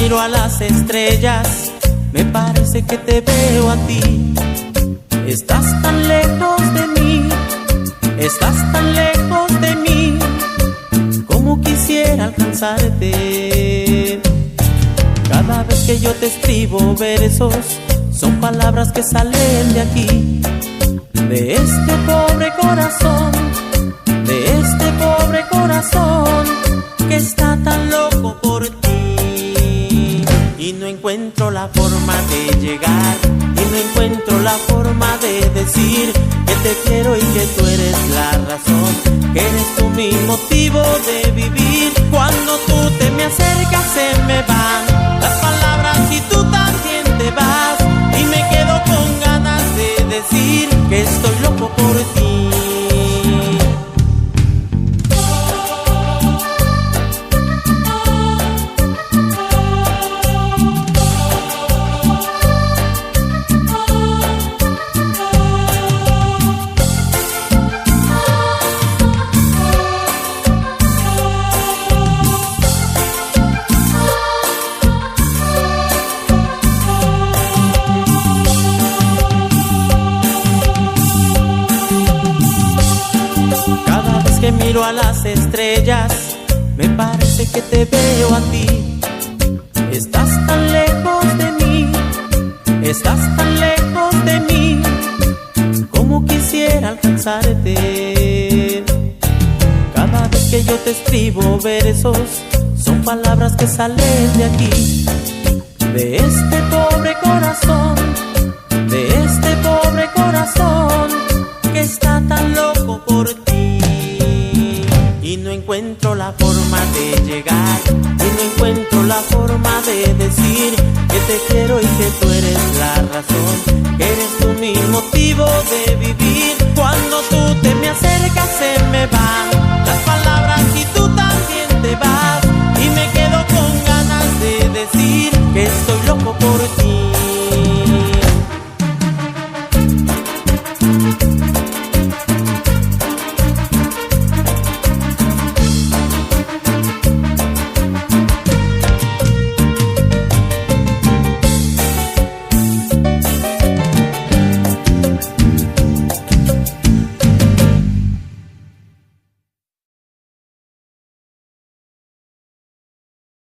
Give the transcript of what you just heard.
miro a las estrellas, me parece que te veo a ti. Estás tan lejos de mí, estás tan lejos de mí, como quisiera alcanzarte. Cada vez que yo te escribo versos, son palabras que salen de aquí, de este pobre corazón, de este pobre corazón que está tan loco por ti. Y no encuentro la forma de llegar, y no encuentro la forma de decir que te quiero y que tú eres la razón, que eres tú mi motivo de vivir. Cuando tú te me acercas se me van las palabras y tú también te vas, y me quedo con ganas de decir que estoy loco por ti. Que miro a las estrellas, me parece que te veo a ti. Estás tan lejos de mí, estás tan lejos de mí, como quisiera alcanzarte. Cada vez que yo te escribo versos, son palabras que salen de aquí, de este pobre corazón, de este pobre corazón que está tan loco por ti. Y no encuentro la forma de llegar, y no encuentro la forma de